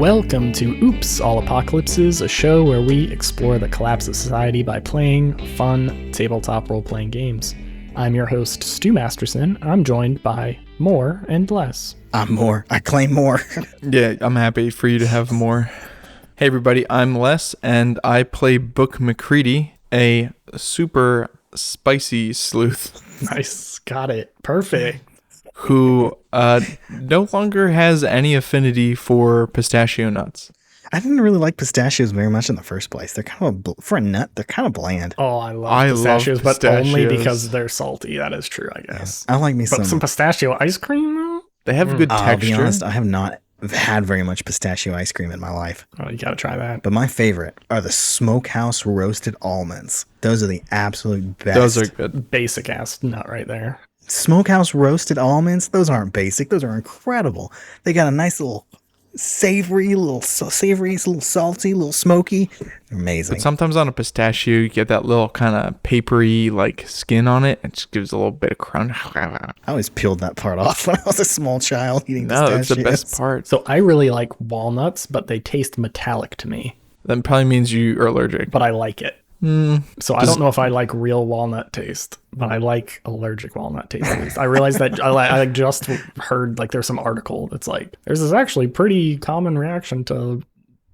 Welcome to Oops, All Apocalypses, a show where we explore the collapse of society by playing fun tabletop role-playing games. I'm your host, Stu Masterson. I'm joined by more and less. I'm more. I claim more. Yeah, I'm happy for you to have more. Hey everybody, I'm Les, and I play Book McCready, a super spicy sleuth. Nice, got it. Perfect. Who no longer has any affinity for pistachio nuts. I didn't really like pistachios very much in the first place. They're kind of, for a nut, they're kind of bland. Oh, I love pistachios, but only because they're salty. That is true, I guess. Yeah, I like me some pistachio ice cream, though? They have good texture. I'll be honest, I have not had very much pistachio ice cream in my life. Oh, you gotta try that. But my favorite are the smokehouse roasted almonds. Those are the absolute best. Those are good. Basic ass nut right there. Smokehouse roasted almonds, those aren't basic. Those are incredible. They got a nice little savory, a little salty, a little smoky. They're amazing. But sometimes on a pistachio, you get that little kind of papery like skin on it. It just gives a little bit of crunch. I always peeled that part off when I was a small child eating pistachios. No, that's the best part. So I really like walnuts, but they taste metallic to me. That probably means you are allergic. But I like it. So I don't know if I like real walnut taste, but I like allergic walnut taste at least. I realized that I just heard like there's some article that's like there's this actually pretty common reaction to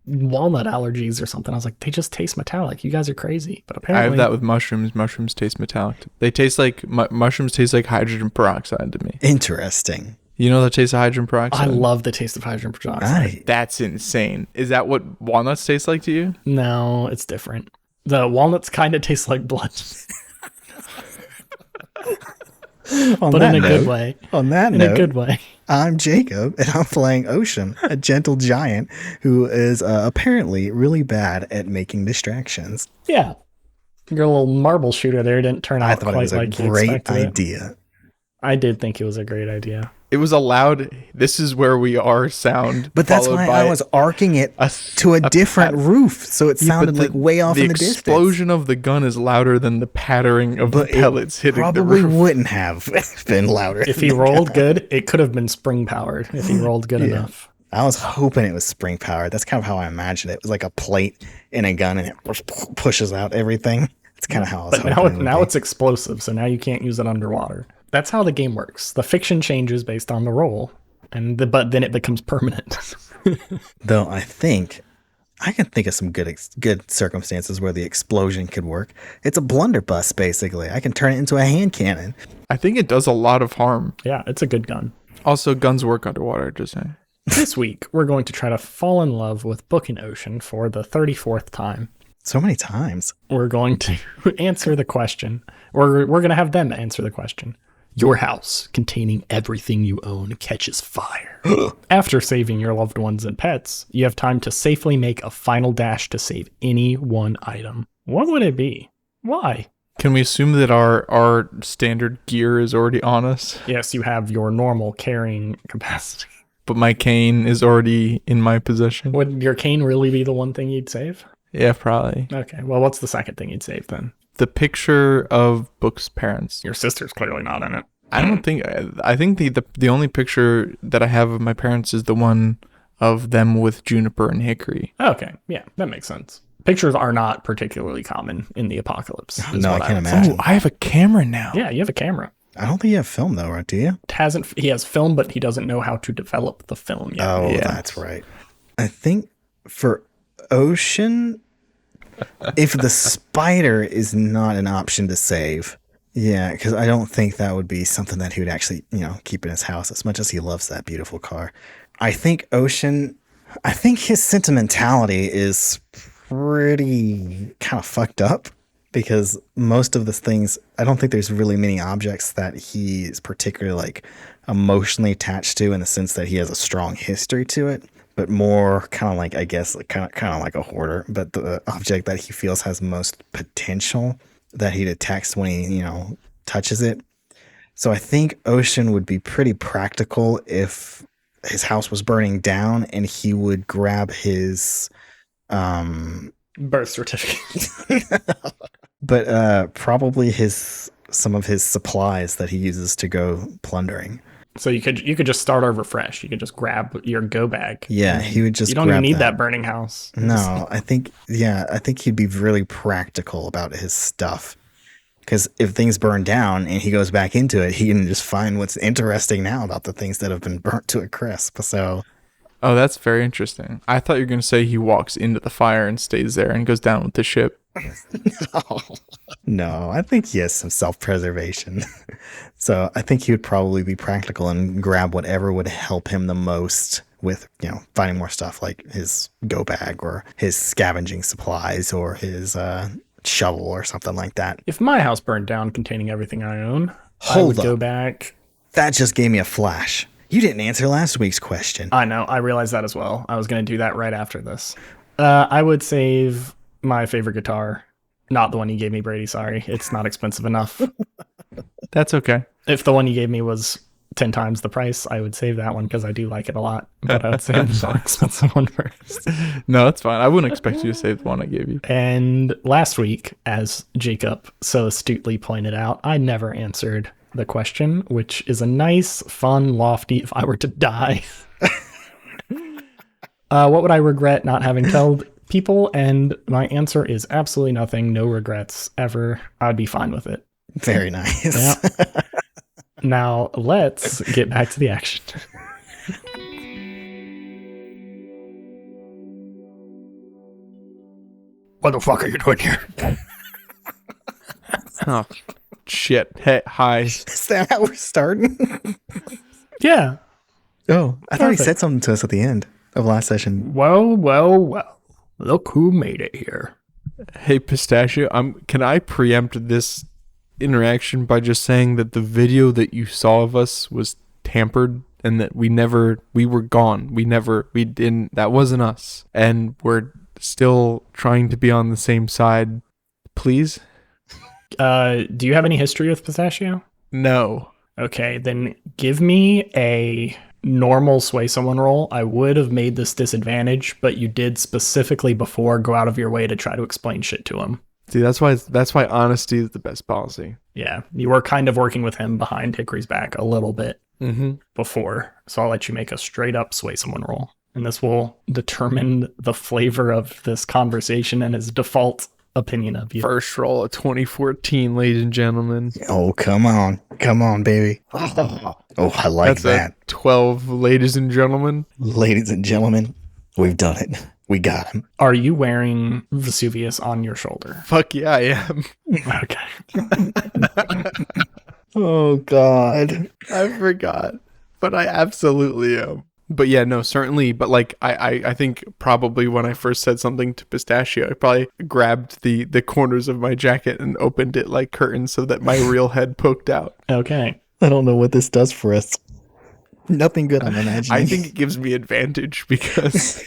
walnut allergies or something. I was like, they just taste metallic. You guys are crazy. But apparently I have that with mushrooms. Mushrooms taste metallic. They taste like mushrooms taste like hydrogen peroxide to me. Interesting. You know the taste of hydrogen peroxide? I love the taste of hydrogen peroxide. That's insane. Is that what walnuts taste like to you? No, it's different. The walnuts kind of taste like blood. But in a good way. On that note, in a good way. I'm Jacob, and I'm playing Ocean, a gentle giant who is apparently really bad at making distractions. Yeah. Your little marble shooter there didn't turn out quite like you expected. I thought it was a great idea. I did think it was a great idea. It was a loud, this is where we are sound. But that's why I was arcing it to a different roof, so it sounded like way off in the distance. The explosion of the gun is louder than the pattering of the pellets hitting the roof. Probably wouldn't have been louder. If he rolled good, it could have been spring powered if he rolled good enough. I was hoping it was spring powered. That's kind of how I imagined it. It was like a plate in a gun and it pushes out everything. That's kind of how I was hoping. But now it's explosive, so now you can't use it underwater. That's how the game works. The fiction changes based on the roll, but then it becomes permanent. Though I can think of some good circumstances where the explosion could work. It's a blunderbuss, basically. I can turn it into a hand cannon. I think it does a lot of harm. Yeah, it's a good gun. Also, guns work underwater, just saying. This week, we're going to try to fall in love with Book and Ocean for the 34th time. So many times. We're going to answer the question. We're going to have them answer the question. Your house, containing everything you own, catches fire. After saving your loved ones and pets, you have time to safely make a final dash to save any one item. What would it be? Why? Can we assume that our standard gear is already on us? Yes, you have your normal carrying capacity. But my cane is already in my possession. Would your cane really be the one thing you'd save? Yeah, probably. Okay, well, what's the second thing you'd save then? The picture of Book's parents. Your sister's clearly not in it. I think the only picture that I have of my parents is the one of them with Juniper and Hickory. Okay, yeah, that makes sense. Pictures are not particularly common in the apocalypse. No, I can't imagine. Oh, I have a camera now. Yeah, you have a camera. I don't think you have film though, right? Do you? He has film, but he doesn't know how to develop the film yet. Oh, yeah. That's right. I think for Ocean, if the spider is not an option to save, yeah, because I don't think that would be something that he would actually, keep in his house as much as he loves that beautiful car. I think his sentimentality is pretty kind of fucked up because most of the things, I don't think there's really many objects that he is particularly like emotionally attached to in the sense that he has a strong history to it, but more kind of like, I guess, kind of like a hoarder, but the object that he feels has most potential that he detects when he, touches it. So I think Ocean would be pretty practical if his house was burning down and he would grab his birth certificate. But probably some of his supplies that he uses to go plundering. So you could just start over fresh. You could just grab your go bag. Yeah, he would just. You don't even grab need that burning house. No, I think he'd be really practical about his stuff. Because if things burn down and he goes back into it, he can just find what's interesting now about the things that have been burnt to a crisp. So, Oh, that's very interesting. I thought you were going to say he walks into the fire and stays there and goes down with the ship. no, I think he has some self-preservation. So I think he would probably be practical and grab whatever would help him the most with, finding more stuff like his go bag or his scavenging supplies or his shovel or something like that. If my house burned down containing everything I own, I Hold would up. go back. That just gave me a flash. You didn't answer last week's question. I know. I realized that as well. I was going to do that right after this. I would save my favorite guitar. Not the one you gave me, Brady. Sorry. It's not expensive enough. That's okay. If the one you gave me was 10 times the price, I would save that one because I do like it a lot. But I would save the more expensive one first. No, that's fine. I wouldn't expect you to save the one I gave you. And last week, as Jacob so astutely pointed out, I never answered the question, which is a nice, fun, lofty, if I were to die. What would I regret not having told people? And my answer is absolutely nothing. No regrets ever. I'd be fine with it. Very nice. Yeah. Now, let's get back to the action. What the fuck are you doing here? Oh, shit. Hey, hi. Is that how we're starting? Yeah. Oh, I thought he Perfect. said something to us at the end of last session. Well, well, well. Look who made it here. Hey, Pistachio, can I preempt this interaction by just saying that the video that you saw of us was tampered and that we were gone. We didn't, that wasn't us. And we're still trying to be on the same side. Please? Do you have any history with Pistachio? No. Okay, then give me a normal sway someone roll. I would have made this disadvantage, but you did specifically before go out of your way to try to explain shit to him. See, that's why honesty is the best policy. Yeah, you were kind of working with him behind Hickory's back a little bit before, so I'll let you make a straight up sway someone roll. And this will determine the flavor of this conversation and his default opinion of you. First roll of 2014, ladies and gentlemen. Oh, come on, baby. Oh, I like That's that. a 12, ladies and gentlemen. Ladies and gentlemen, we've done it. We got him. Are you wearing Vesuvius on your shoulder? Fuck yeah, I am. Okay. Oh, God. I forgot, but I absolutely am. But yeah, no, certainly. But like, I think probably when I first said something to Pistachio, I probably grabbed the corners of my jacket and opened it like curtains so that my real head poked out. Okay. I don't know what this does for us. Nothing good, I'm imagining. I think it gives me advantage because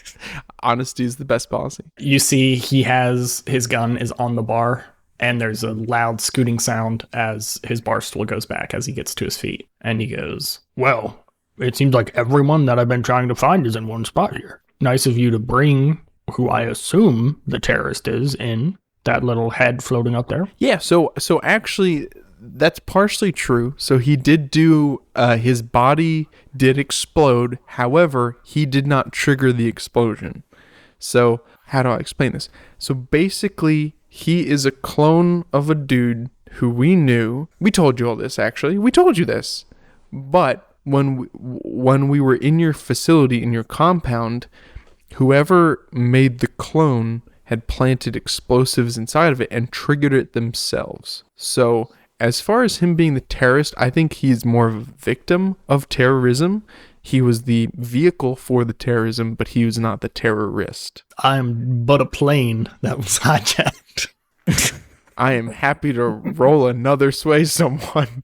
honesty is the best policy. You see his gun is on the bar, and there's a loud scooting sound as his bar stool goes back as he gets to his feet. And he goes, well, it seems like everyone that I've been trying to find is in one spot here. Nice of you to bring who I assume the terrorist is in that little head floating up there. Yeah, so actually that's partially true. So he did do his body did explode. However, he did not trigger the explosion. So how do I explain this? So basically, he is a clone of a dude who we knew. We told you all this, actually. We told you this. But when we were in your facility, in your compound, whoever made the clone had planted explosives inside of it and triggered it themselves. So as far as him being the terrorist, I think he's more of a victim of terrorism. He was the vehicle for the terrorism, but he was not the terrorist. I'm but a plane that was hijacked. I am happy to roll another sway someone.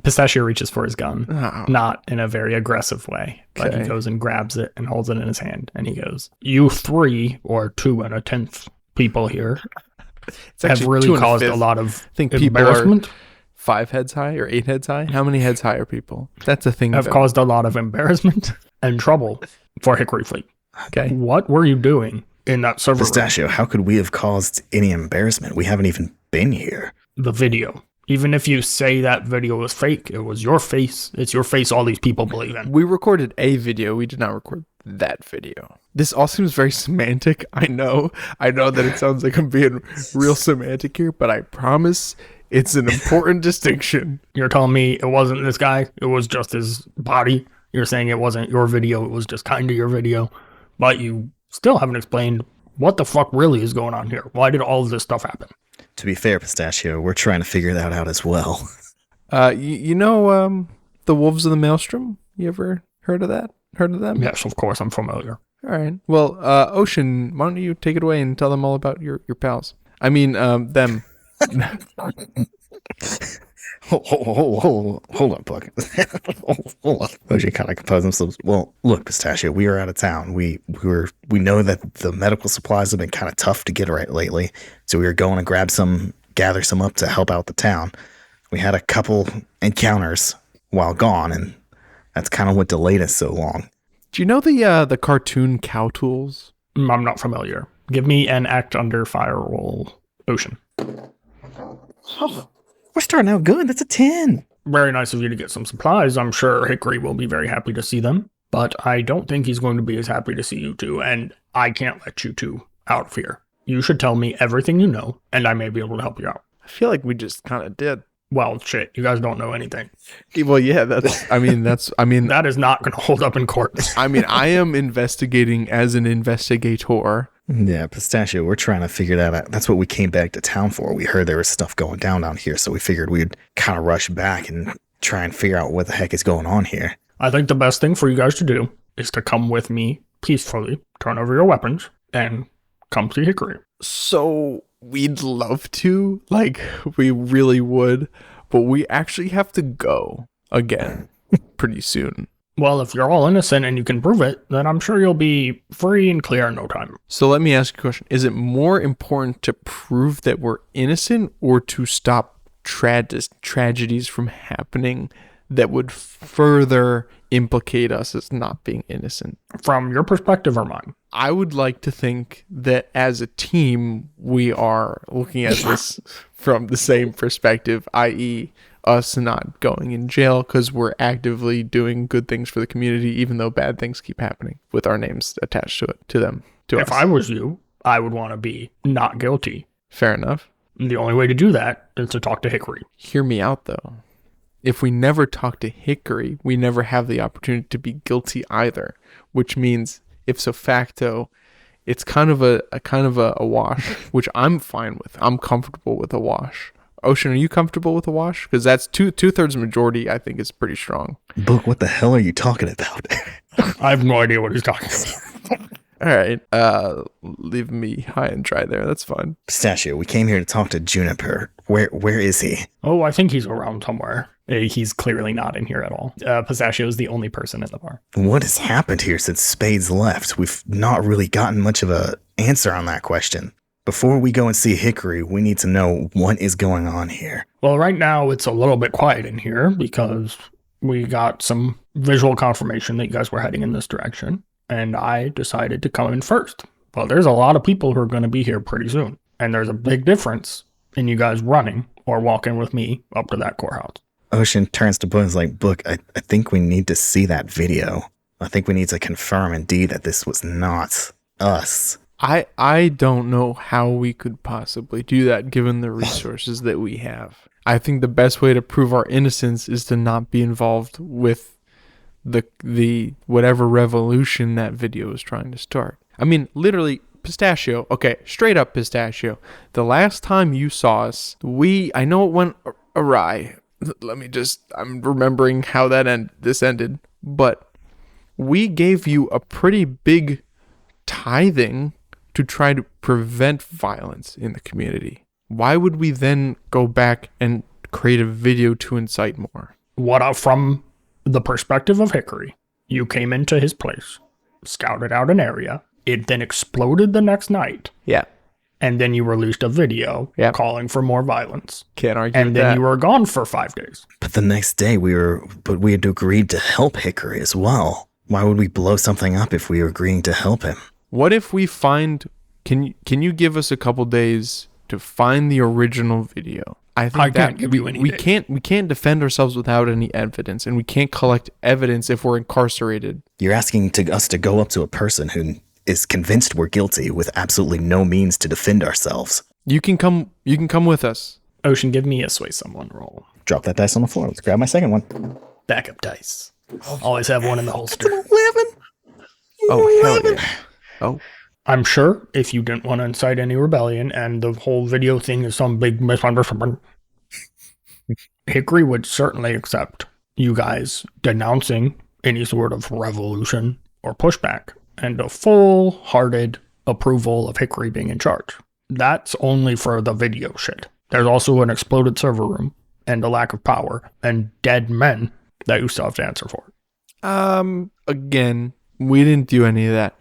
Pistachio reaches for his gun, Oh. not in a very aggressive way, but he Okay. goes and grabs it and holds it in his hand. And he goes, you 3 or 2 1/10 people here It's have actually really 2 caused a 1/5. lot of I think people are embarrassment. 5 heads high or 8 heads high. How many heads high are people? That's a thing. Have though. caused a lot of embarrassment and trouble for Hickory Fleet. Okay. What were you doing in that server room? Pistachio, how could we have caused any embarrassment? We haven't even been here. The video. Even if you say that video was fake, it was your face. It's your face all these people believe in. We recorded a video. We did not record that video. This all seems very semantic. I know that it sounds like I'm being real semantic here, but I promise it's an important distinction. You're telling me it wasn't this guy, it was just his body. You're saying it wasn't your video, it was just kind of your video. But you still haven't explained what the fuck really is going on here. Why did all of this stuff happen? To be fair, Pistachio, we're trying to figure that out as well. You know the Wolves of the Maelstrom? You ever heard of that? Heard of them? Yes, of course, I'm familiar. All right. Well, Ocean, why don't you take it away and tell them all about your pals? I mean, them. Hold up, Buck. Hold up. Ocean kind of composed themselves. Well, look, Pistachio, we are out of town. We know that the medical supplies have been kind of tough to get right lately, so we were going to gather some up to help out the town. We had a couple encounters while gone, and that's kind of what delayed us so long. Do you know the cartoon Cow Tools? I'm not familiar. Give me an act under fire roll, Ocean. Oh, we're starting out good. That's a 10. Very nice of you to get some supplies. I'm sure Hickory will be very happy to see them, but I don't think he's going to be as happy to see you two, and I can't let you two out of here. You should tell me everything you know, and I may be able to help you out. I feel like we just kind of did. Well, shit, you guys don't know anything. Well, yeah, that is not going to hold up in court. I mean, I am investigating as an investigator. Yeah, Pistachio, we're trying to figure that out. That's what we came back to town for. We heard there was stuff going down here, so we figured we'd kind of rush back and try and figure out what the heck is going on here. I think the best thing for you guys to do is to come with me peacefully, turn over your weapons, and come see Hickory. So we'd love to, like, we really would, but we actually have to go again pretty soon. Well, if you're all innocent and you can prove it, then I'm sure you'll be free and clear in no time. So let me ask you a question. Is it more important to prove that we're innocent or to stop tragedies from happening that would further implicate us as not being innocent? From your perspective or mine? I would like to think that as a team, we are looking at this from the same perspective, i.e., us not going in jail because we're actively doing good things for the community, even though bad things keep happening with our names attached to us. If I was you, I would want to be not guilty. Fair enough. The only way to do that is to talk to Hickory. Hear me out, though. If we never talk to Hickory, we never have the opportunity to be guilty either, which means ipso facto, it's kind of a wash, which I'm fine with. I'm comfortable with a wash. Ocean, are you comfortable with a wash? Because that's two-thirds majority, I think, is pretty strong. Book, what the hell are you talking about? I have no idea what he's talking about. All right. Leave me high and dry there. That's fine. Pistachio, we came here to talk to Juniper. Where is he? Oh, I think he's around somewhere. He's clearly not in here at all. Pistachio is the only person in the bar. What has happened here since Spades left? We've not really gotten much of a answer on that question. Before we go and see Hickory, we need to know what is going on here. Well, right now it's a little bit quiet in here because we got some visual confirmation that you guys were heading in this direction, and I decided to come in first. Well, there's a lot of people who are going to be here pretty soon, and there's a big difference in you guys running or walking with me up to that courthouse. Ocean turns to Book and is like, Book, I think we need to see that video. I think we need to confirm indeed that this was not us. I don't know how we could possibly do that given the resources that we have. I think the best way to prove our innocence is to not be involved with the whatever revolution that video is trying to start. I mean, literally, Pistachio, okay, straight up Pistachio, the last time you saw us, I know it went awry. I'm remembering how this ended, but we gave you a pretty big tithing to try to prevent violence in the community. Why would we then go back and create a video to incite more? From the perspective of Hickory, you came into his place, scouted out an area, it then exploded the next night. Yeah. And then you released a video calling for more violence. Can't argue with that. And then you were gone for 5 days. But the next day we had agreed to help Hickory as well. Why would we blow something up if we were agreeing to help him? What if we find... Can you give us a couple days to find the original video, I think I can't give you any we days. can't defend ourselves without any evidence, and we can't collect evidence if we're incarcerated. You're asking us to go up to a person who is convinced we're guilty with absolutely no means to defend ourselves. You can come with us. Ocean, give me a sway someone roll. Drop that dice on the floor. Let's grab my second one. Backup dice. Always have one in the holster. 11. Oh, hell yeah. Oh, I'm sure if you didn't want to incite any rebellion and the whole video thing is some big misunderstanding, Hickory would certainly accept you guys denouncing any sort of revolution or pushback and a full-hearted approval of Hickory being in charge. That's only for the video shit. There's also an exploded server room and a lack of power and dead men that you still have to answer for. again, we didn't do any of that.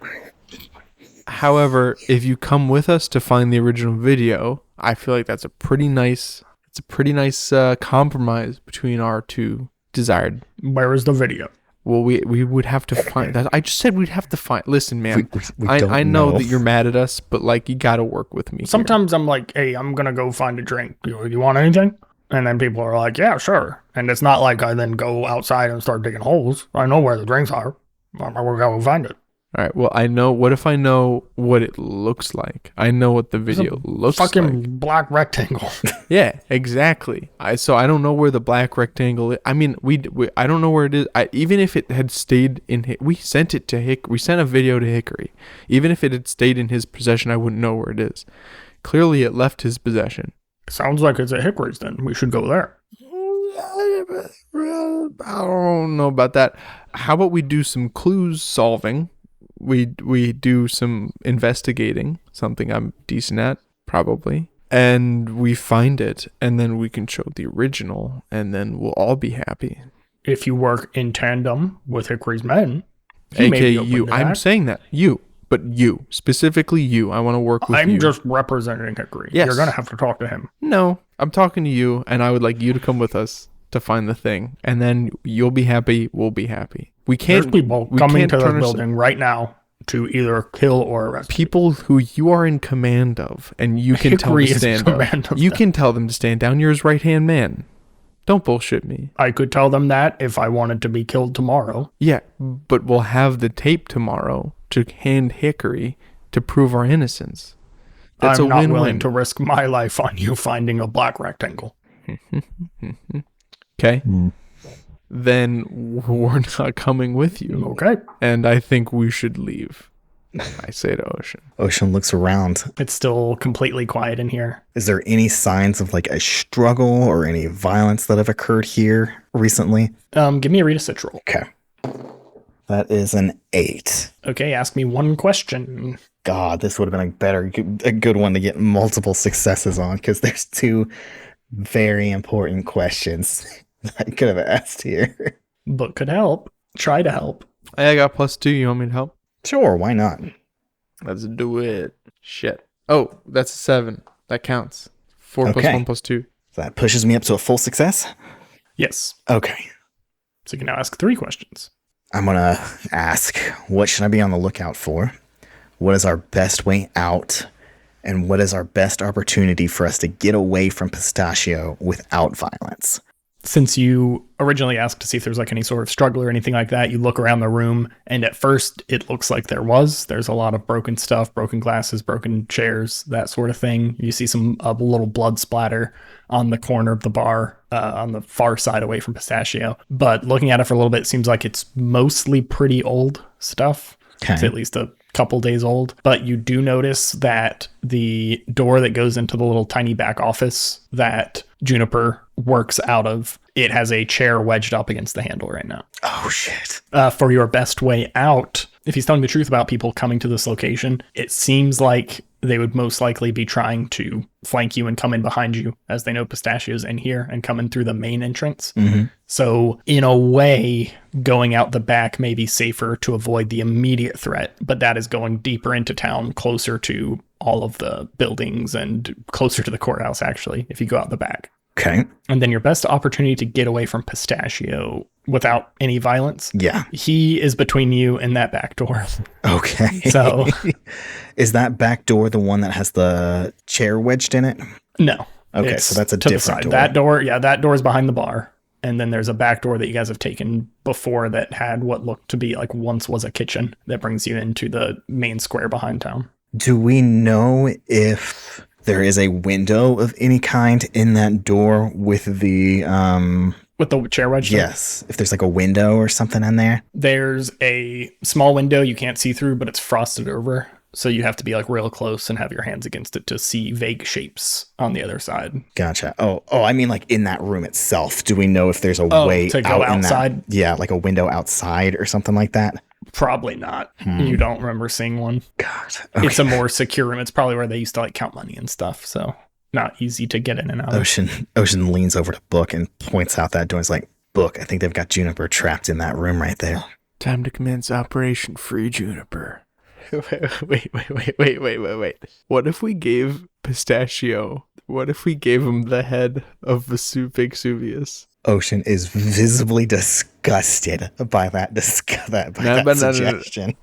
However, if you come with us to find the original video, I feel like that's a pretty nice compromise between our two desired. Where is the video? Well, we would have to find that. I just said we'd have to find. Listen, man, We I know that you're mad at us, but like you got to work with me. Sometimes I'm like, hey, I'm gonna go find a drink. You want anything? And then people are like, yeah, sure. And it's not like I then go outside and start digging holes. I know where the drinks are. We're gonna go find it. All right. Well, I know. What if I know what it looks like? I know what the video looks Fucking like. black rectangle. Yeah, exactly. So I don't know where the black rectangle is. I mean, I don't know where it is. Even if it had stayed in, we sent it to We sent a video to Hickory. Even if it had stayed in his possession, I wouldn't know where it is. Clearly, it left his possession. Sounds like it's at Hickory's then. We should go there. I don't know about that. How about we do some clues solving? We do some investigating, something I'm decent at, probably. And we find it, and then we can show the original, and then we'll all be happy. If you work in tandem with Hickory's men, he may AKA be open you. to I'm that. saying that. You. But you. Specifically you. I want to work with you. I'm just representing Hickory. Yes. You're going to have to talk to him. No. I'm talking to you, and I would like you to come with us to find the thing. And then you'll be happy, we'll be happy. We There's can't... people we coming can't to the turn building right now to either kill or arrest. people who you are in command of, and you can tell them Hickory to is in stand command up. of You them. can tell them to stand down. You're his right-hand man. Don't bullshit me. I could tell them that if I wanted to be killed tomorrow. Yeah, but we'll have the tape tomorrow to hand Hickory to prove our innocence. That's I'm a not win-win. willing to risk my life on you finding a black rectangle. Okay? Then we're not coming with you. Okay. And I think we should leave. I say to Ocean. Ocean looks around. It's still completely quiet in here. Is there any signs of like a struggle or any violence that have occurred here recently? Give me a read a sit roll. Okay. That is an 8. Okay, ask me one question. God, this would have been a good one to get multiple successes on because there's 2 very important questions that I could have asked here. Book could help. Try to help. I got +2. You want me to help? Sure, why not? Let's do it. Shit. Oh, that's a 7. That counts. 4 plus Okay. 1 plus 2. That pushes me up to a full success. Yes. Okay. So you can now ask 3 questions. I'm going to ask, what should I be on the lookout for? What is our best way out? And what is our best opportunity for us to get away from Pistachio without violence? Since you originally asked to see if there's like any sort of struggle or anything like that, you look around the room and at first it looks like there's a lot of broken stuff, broken glasses, broken chairs, that sort of thing. You see a little blood splatter on the corner of the bar on the far side away from Pistachio. But looking at it for a little bit, it seems like it's mostly pretty old stuff. Okay. It's at least a couple days old. But you do notice that the door that goes into the little tiny back office that Juniper works out of, it has a chair wedged up against the handle right now. Oh, shit. For your best way out, if he's telling the truth about people coming to this location, it seems like they would most likely be trying to flank you and come in behind you as they know Pistachio's in here and come in through the main entrance. Mm-hmm. So in a way, going out the back may be safer to avoid the immediate threat, but that is going deeper into town, closer to all of the buildings and closer to the courthouse, actually, if you go out the back. Okay. And then your best opportunity to get away from Pistachio without any violence. Yeah. He is between you and that back door. Okay. So is that back door the one that has the chair wedged in it? no, Okay, It's so that's a to the different side. door. That door is behind the bar. And then there's a back door that you guys have taken before that had what looked to be like once was a kitchen that brings you into the main square behind town. Do we know if there is a window of any kind in that door with the With the chair wedge thing? yes, if there's like a window or something in there? There's a small window you can't see through, but it's frosted over. So you have to be like real close and have your hands against it to see vague shapes on the other side. Gotcha. Oh, I mean like in that room itself. Do we know if there's a way to go out outside? In that, yeah, like a window outside or something like that? Probably not. You don't remember seeing one. God. Okay. It's a more secure room. It's probably where they used to like count money and stuff. So not easy to get in and out. Ocean leans over to Book and points out that door. He's like, Book, I think they've got Juniper trapped in that room right there. Time to commence Operation Free Juniper. Wait. What if we gave Pistachio, what if we gave him the head of Vesuvius? Ocean is visibly disgusted by that suggestion.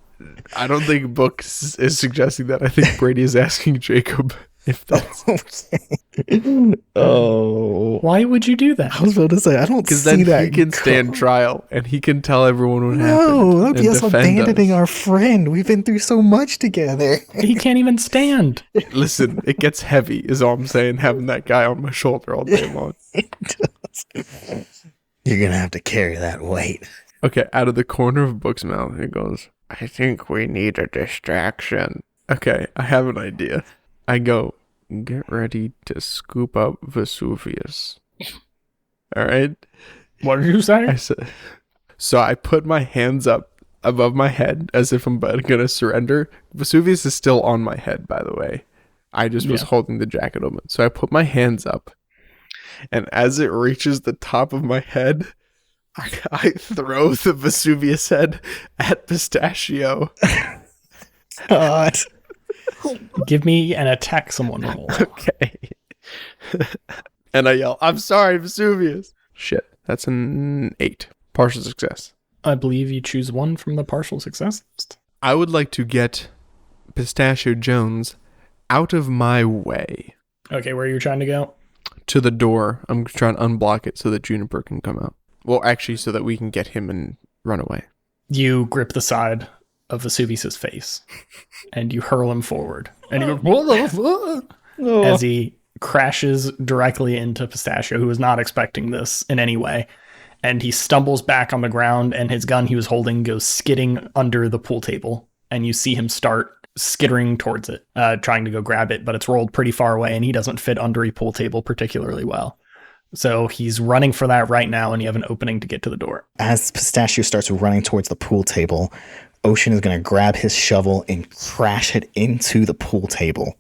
I don't think Book is suggesting that. I think Brady is asking Jacob if that's... Oh. Why would you do that? I was about to say, I don't see that. Because then he can stand trial and he can tell everyone what happened. No, that would be us abandoning us. our friend. We've been through so much together. He can't even stand. Listen, it gets heavy, is all I'm saying, having that guy on my shoulder all day long. It does. You're going to have to carry that weight. Okay, out of the corner of Book's mouth, he goes, I think we need a distraction. Okay, I have an idea. I go, get ready to scoop up Vesuvius. All right? What did you say? I said, so I put my hands up above my head as if I'm going to surrender. Vesuvius is still on my head, by the way. I just was holding the jacket open. So I put my hands up. And as it reaches the top of my head, I throw the Vesuvius head at Pistachio. God. Give me an attack someone roll. Okay. And I yell, I'm sorry, Vesuvius. Shit, that's an 8. Partial success. I believe you choose one from the partial success list. I would like to get Pistachio Jones out of my way. Okay, where are you trying to go? To the door. I'm trying to unblock it so that Juniper can come out. Well, actually, so that we can get him and run away. You grip the side of Vesuvius' face and you hurl him forward. And he goes, what the fuck? As he crashes directly into Pistachio, who was not expecting this in any way. And he stumbles back on the ground and his gun he was holding goes skidding under the pool table. And you see him start skittering towards it, trying to go grab it, but it's rolled pretty far away and he doesn't fit under a pool table particularly well. So he's running for that right now, and you have an opening to get to the door. As Pistachio starts running towards the pool table, Ocean is going to grab his shovel and crash it into the pool table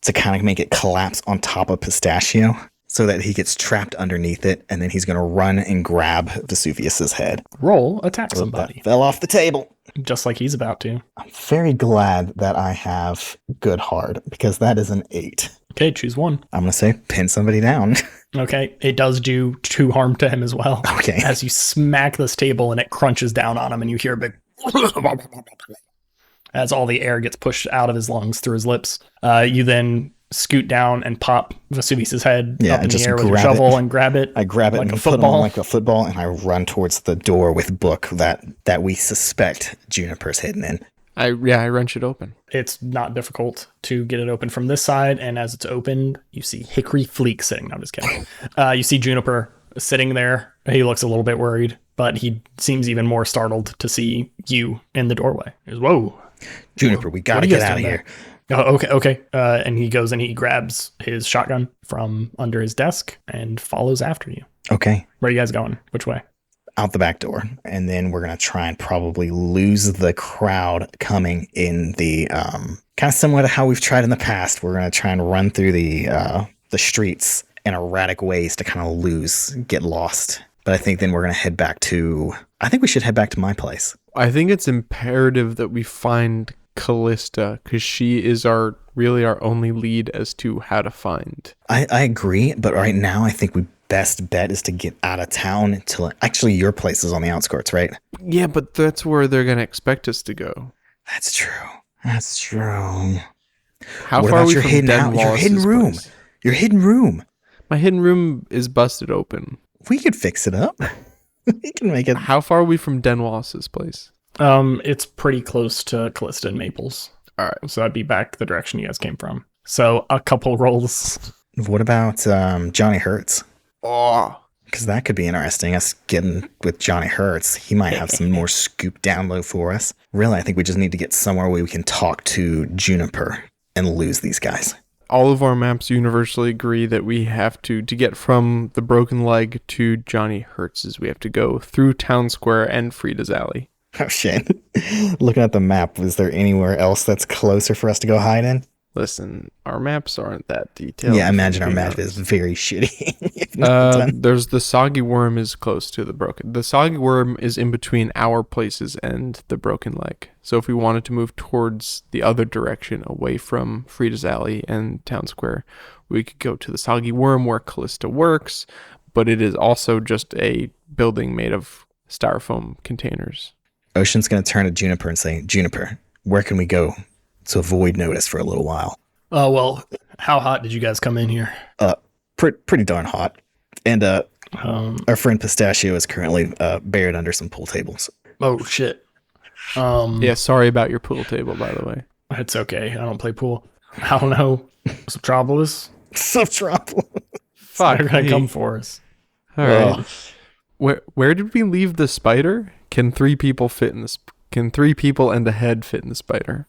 to kind of make it collapse on top of Pistachio so that he gets trapped underneath it, and then he's going to run and grab Vesuvius's head. Roll, attack somebody. That fell off the table. Just like he's about to. I'm very glad that I have good hard, because that is an 8. Okay, choose one. I'm going to say pin somebody down. Okay, it does do 2 harm to him as well. Okay. As you smack this table and it crunches down on him and you hear a big as all the air gets pushed out of his lungs through his lips. You then scoot down and pop Vesuvius' head up in the air with your shovel and grab it. I grab it like and a put it football. on like a football, and I run towards the door with Book that we suspect Juniper's hidden in. I wrench it open. It's not difficult to get it open from this side, and as it's opened, you see Hickory Fleek sitting. No, I'm just kidding. You see Juniper sitting there. He looks a little bit worried, but he seems even more startled to see you in the doorway. He goes, whoa. Juniper, we gotta get out of here. Oh, okay. And he goes and he grabs his shotgun from under his desk and follows after you. Okay. Where are you guys going? Which way? Out the back door. And then we're going to try and probably lose the crowd coming in the, kind of similar to how we've tried in the past. We're going to try and run through the streets in erratic ways to kind of get lost. But I think then we're going to I think we should head back to my place. I think it's imperative that we find Callista, because she is our only lead as to how to find. I agree, but right now I think we best bet is to get out of town until actually your place is on the outskirts, right? Yeah, but that's where they're going to expect us to go. That's true. How What far are about we your from hidden Den your hidden Wallace's room? place? Your hidden room. My hidden room is busted open. We could fix it up. We can make it. How far are we from Den Wallace's place? It's pretty close to Callista and Maples. All right. So I'd be back the direction you guys came from. So a couple rolls. What about Johnny Hertz? Oh, Because that could be interesting. Us getting with Johnny Hertz. He might have some more scoop down low for us. Really, I think we just need to get somewhere where we can talk to Juniper and lose these guys. all of our maps universally agree that we have to get from the Broken Leg to Johnny Hertz's, we have to go through Town Square and Frida's Alley. Oh, shit. Looking at the map, is there anywhere else that's closer for us to go hide in? Listen, our maps aren't that detailed. Yeah, imagine our map is very shitty. If not done. There's the Soggy Worm is close to the Broken. The Soggy Worm is in between our places and the Broken Leg. So if we wanted to move towards the other direction, away from Frida's Alley and Town Square, we could go to the Soggy Worm where Callista works, but it is also just a building made of styrofoam containers. Ocean's going to turn to Juniper and say, Juniper, where can we go to avoid notice for a little while? Oh, well, how hot did you guys come in here? Pretty darn hot. And our friend Pistachio is currently buried under some pool tables. Oh, shit. Yeah, sorry about your pool table, by the way. It's okay. I don't play pool. I don't know. Subtropolis? Subtropolis. Fuck. They're going me. to come for us. All right. Where did we leave the spider? Can 3 people fit in this? Can 3 people and a head fit in the spider?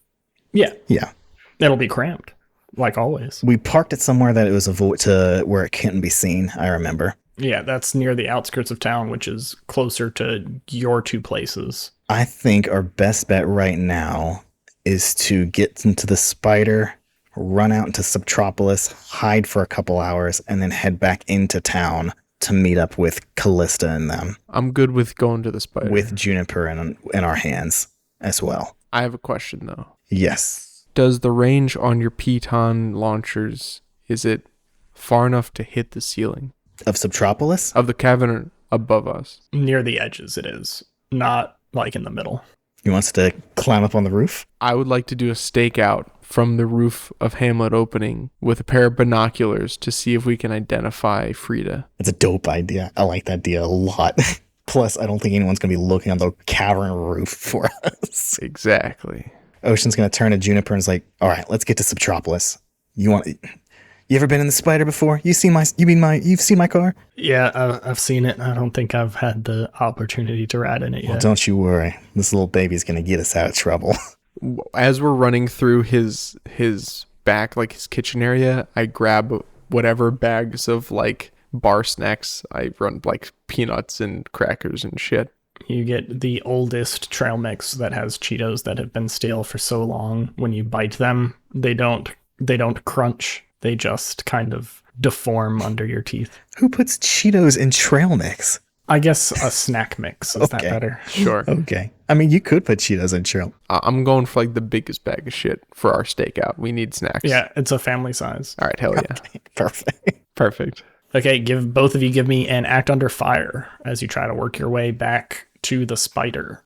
Yeah. Yeah. It'll be cramped, like always. We parked it somewhere that it was to where it couldn't be seen, I remember. Yeah, that's near the outskirts of town, which is closer to your 2 places. I think our best bet right now is to get into the spider, run out into Subtropolis, hide for a couple hours, and then head back into town to meet up with Callista and them. I'm good with going to the spider. With Juniper in our hands as well. I have a question, though. Yes. Does the range on your piton launchers, is it far enough to hit the ceiling? Of Subtropolis? Of the cavern above us? Near the edges, it is. Not like in the middle. You want us to climb up on the roof? I would like to do a stakeout from the roof of Hamlet opening with a pair of binoculars to see if we can identify Frida. It's a dope idea. I like that idea a lot. Plus, I don't think anyone's going to be looking on the cavern roof for us. Exactly. Ocean's going to turn to Juniper and is like, all right, let's get to Subtropolis. You ever been in the spider before? You've seen my car? Yeah, I've seen it. I don't think I've had the opportunity to ride in it yet. Well, don't you worry. This little baby's going to get us out of trouble. As we're running through his back, like his kitchen area, I grab whatever bags of like bar snacks. I run like peanuts and crackers and shit. You get the oldest trail mix that has Cheetos that have been stale for so long. When you bite them, they don't crunch. They just kind of deform under your teeth. Who puts Cheetos in trail mix? I guess a snack mix. Is that Okay. better? Sure. Okay. I mean, you could put Cheetos in trail. I'm going for like the biggest bag of shit for our stakeout. We need snacks. Yeah, it's a family size. All right. Hell yeah. Perfect. Perfect. Okay, both of you give me an act under fire as you try to work your way back to the spider.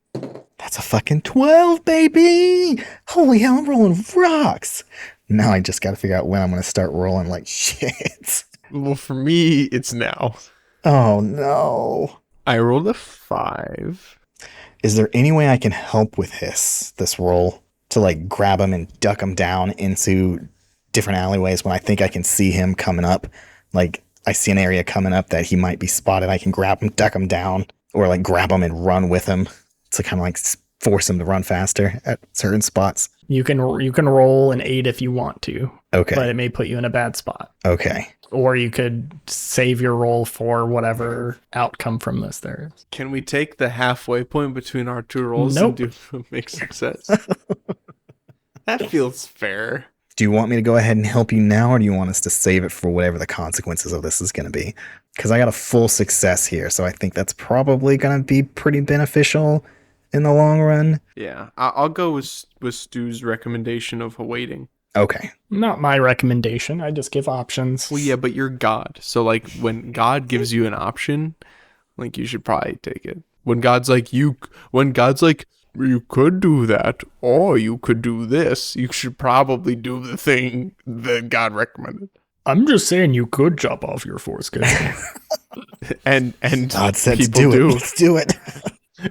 That's a fucking 12, baby! Holy hell, I'm rolling rocks! Now I just gotta figure out when I'm gonna start rolling like shit. Well, for me, it's now. Oh no. I rolled a 5. Is there any way I can help with this roll? To like grab him and duck him down into different alleyways when I think I can see him coming up? Like, I see an area coming up that he might be spotted. I can grab him, duck him down, or like grab him and run with him to kind of like force him to run faster at certain spots. You can roll an 8 if you want to, Okay. but it may put you in a bad spot. Okay. Or you could save your roll for whatever outcome from this there is. Can we take the halfway point between our 2 rolls Nope. and do a mixed success? That feels fair. Do you want me to go ahead and help you now, or do you want us to save it for whatever the consequences of this is going to be? Because I got a full success here, so I think that's probably going to be pretty beneficial in the long run. Yeah, I'll go with Stu's recommendation of awaiting. Okay. Not my recommendation. I just give options. Well, yeah, but you're God. So, like, when God gives you an option, like, you should probably take it. When God's like, you could do that, or you could do this, you should probably do the thing that God recommended. I'm just saying you could chop off your foreskin. And God said to people do it. Let's do it.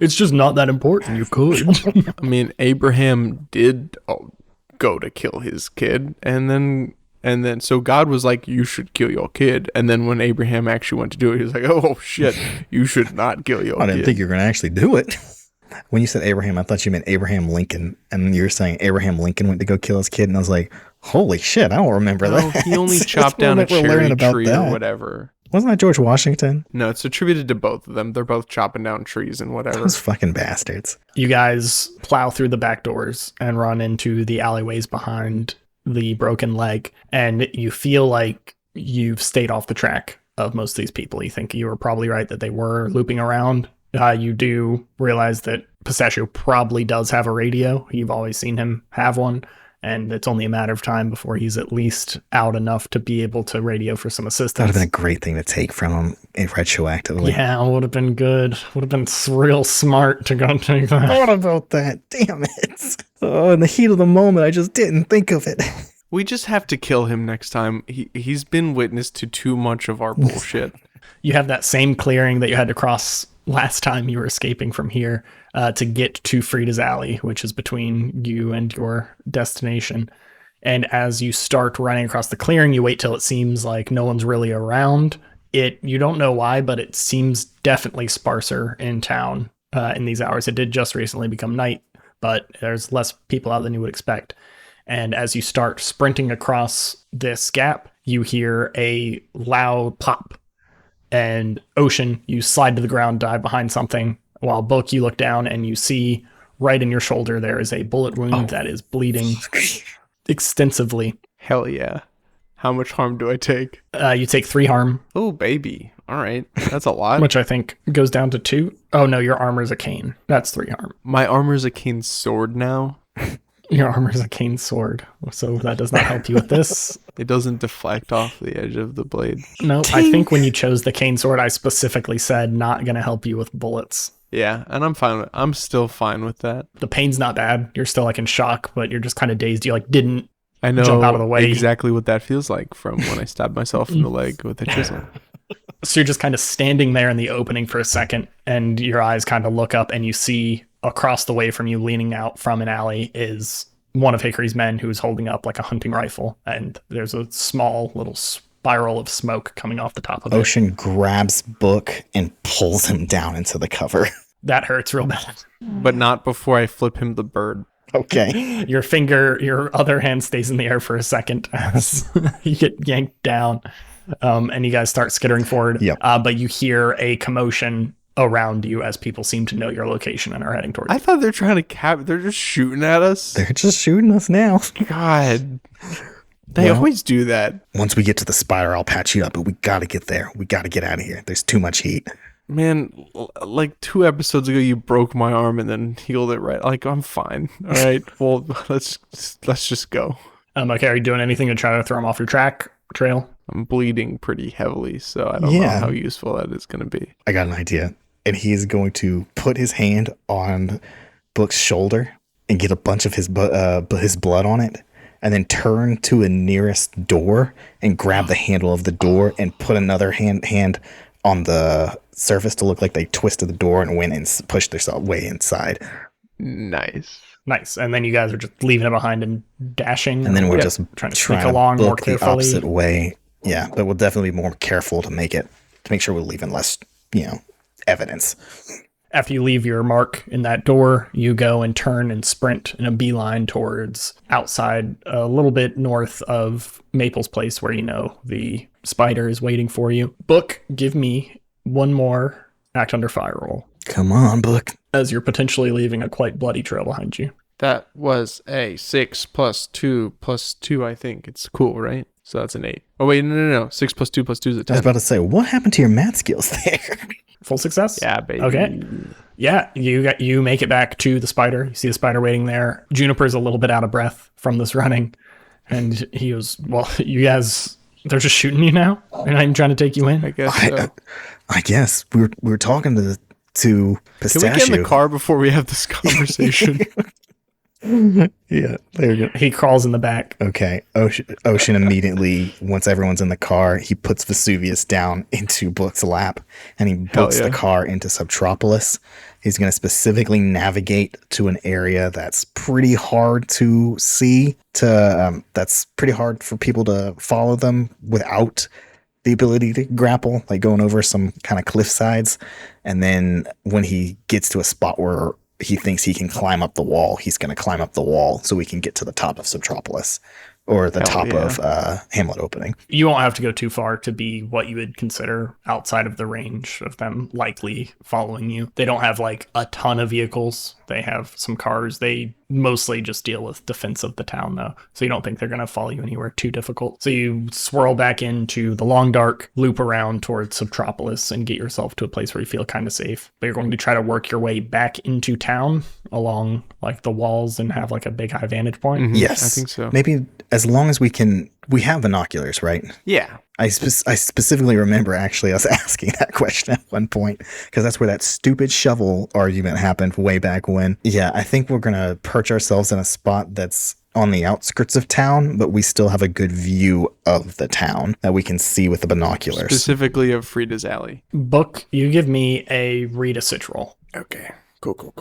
It's just not that important. You could. I mean, Abraham did go to kill his kid, and then so God was like, you should kill your kid. And then when Abraham actually went to do it, he was like, oh shit, you should not kill your kid. I didn't think you were going to actually do it. When you said Abraham, I thought you meant Abraham Lincoln. And you were saying Abraham Lincoln went to go kill his kid. And I was like, holy shit, I don't remember that. He only chopped down a cherry tree or whatever. Wasn't that George Washington? No, it's attributed to both of them. They're both chopping down trees and whatever. Those fucking bastards. You guys plow through the back doors and run into the alleyways behind the broken leg. And you feel like you've stayed off the track of most of these people. You think you were probably right that they were looping around. You do realize that Pistachio probably does have a radio. You've always seen him have one, and it's only a matter of time before he's at least out enough to be able to radio for some assistance. That would have been a great thing to take from him retroactively. Yeah, it would have been good. Would have been real smart to go take that. What about that? Damn it. Oh, in the heat of the moment, I just didn't think of it. We just have to kill him next time. He's been witness to too much of our bullshit. You have that same clearing that you had to cross last time you were escaping from here to get to Frida's Alley, which is between you and your destination. And as you start running across the clearing, you wait till it seems like no one's really around. You don't know why, but it seems definitely sparser in town in these hours. It did just recently become night, but there's less people out than you would expect. And as you start sprinting across this gap, you hear a loud pop. And Ocean, you slide to the ground, dive behind something, while Book, you look down and you see right in your shoulder there is a bullet wound that is bleeding extensively. Hell yeah. How much harm do I take? You take 3 harm. Oh, baby. All right. That's a lot. Which I think goes down to 2. Oh, no, your armor's a cane. That's 3 harm. My armor's a cane sword now. Your armor's a cane sword, so that does not help you with this. It doesn't deflect off the edge of the blade. No, I think when you chose the cane sword, I specifically said not going to help you with bullets. Yeah, and I'm still fine with that. The pain's not bad. You're still like in shock, but you're just kind of dazed. You like didn't I know jump out of the way. Exactly what that feels like from when I stabbed myself in the leg with a chisel. So you're just kind of standing there in the opening for a second, and your eyes kind of look up and you see across the way from you, leaning out from an alley, is one of Hickory's men who's holding up like a hunting rifle, and there's a small little spiral of smoke coming off the top of it. Ocean grabs Book and pulls him down into the cover. That hurts real bad. But not before I flip him the bird. Okay. Your other hand stays in the air for a second as you get yanked down, and you guys start skittering forward. Yep. But you hear a commotion around you as people seem to know your location and are heading towards you. I thought they're trying to they're just shooting at us. They're just shooting us now. God. They always do that. Once we get to the spider, I'll patch you up, but we got to get there. We got to get out of here. There's too much heat. Man, like 2 episodes ago, you broke my arm and then healed it right. Like, I'm fine. All right. Well, let's just go. Okay, are you doing anything to try to throw him off your trail? I'm bleeding pretty heavily, so I don't know how useful that is going to be. I got an idea. And he's going to put his hand on Book's shoulder and get a bunch of his blood on it, and then turn to a nearest door and grab the handle of the door and put another hand on the surface to look like they twisted the door and went and pushed their way inside. Nice. And then you guys are just leaving it behind and dashing. And then we're just trying to sneak along more carefully. The opposite way. Yeah, but we'll definitely be more careful to make sure we're leaving less, evidence. After you leave your mark in that door, you go and turn and sprint in a beeline towards outside, a little bit north of Maple's place, where the spider is waiting for you. Book, give me one more act under fire roll. Come on, Book. As you're potentially leaving a quite bloody trail behind you. That was a 6 plus 2 plus 2, I think. It's cool, right? So that's an 8. Oh, wait, no. 6 plus 2 plus 2 is a 10. I was about to say, what happened to your math skills there? Full success? Yeah, baby. Okay. Yeah, you make it back to the spider. You see the spider waiting there. Juniper's a little bit out of breath from this running. And he goes, well, you guys, they're just shooting you now? They're not even trying to take you in? I guess so. I guess. We were talking to Pistachio. Can we get in the car before we have this conversation? Yeah, there you go. He crawls in the back. Okay. Ocean immediately, once everyone's in the car, he puts Vesuvius down into Book's lap and he books the car into Subtropolis. He's going to specifically navigate to an area that's pretty hard to see, that's pretty hard for people to follow them without the ability to grapple, like going over some kind of cliff sides. And then when he gets to a spot where he thinks he can climb up the wall, he's going to climb up the wall so we can get to the top of Subtropolis or the top of Hamlet Opening. You won't have to go too far to be what you would consider outside of the range of them likely following you. They don't have like a ton of vehicles. They have some cars. They mostly just deal with defense of the town, though. So you don't think they're going to follow you anywhere too difficult. So you swirl back into the long dark, loop around towards Subtropolis, and get yourself to a place where you feel kind of safe. But you're going to try to work your way back into town along like the walls and have like a big high vantage point. Mm-hmm. Yes. I think so. Maybe as long as we have binoculars, right? Yeah. I specifically remember actually us asking that question at one point because that's where that stupid shovel argument happened way back when. Yeah, I think we're going to perch ourselves in a spot that's on the outskirts of town, but we still have a good view of the town that we can see with the binoculars. Specifically of Frida's Alley. Book, you give me a read a sit roll. Okay. Cool.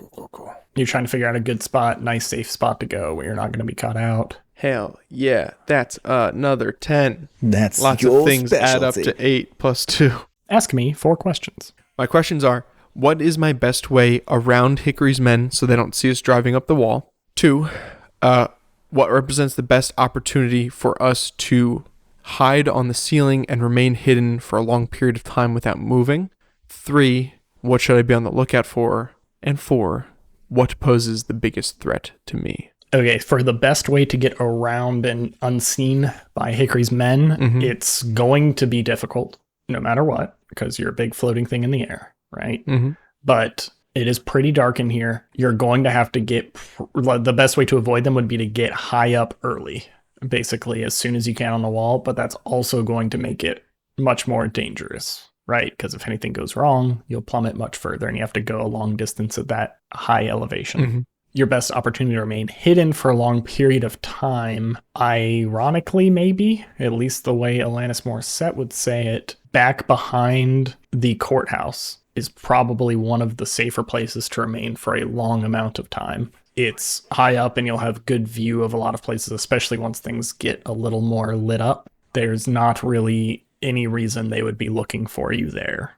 You're trying to figure out a good spot, nice safe spot to go where you're not going to be caught out. Hell yeah, that's another 10. That's lots your of things add up specialty. to 8 plus 2. Ask me 4 questions. My questions are, what is my best way around Hickory's men so they don't see us driving up the wall? 2, what represents the best opportunity for us to hide on the ceiling and remain hidden for a long period of time without moving? 3, what should I be on the lookout for? And 4, what poses the biggest threat to me? Okay, for the best way to get around and unseen by Hickory's men, it's going to be difficult no matter what, because you're a big floating thing in the air, right? Mm-hmm. But it is pretty dark in here. You're going to have to the best way to avoid them would be to get high up early, basically as soon as you can on the wall, but that's also going to make it much more dangerous, right? Because if anything goes wrong, you'll plummet much further and you have to go a long distance at that high elevation. Mm-hmm. Your best opportunity to remain hidden for a long period of time, ironically, maybe, at least the way Alanis Morissette would say it, back behind the courthouse is probably one of the safer places to remain for a long amount of time. It's high up and you'll have good view of a lot of places, especially once things get a little more lit up. There's not really any reason they would be looking for you there.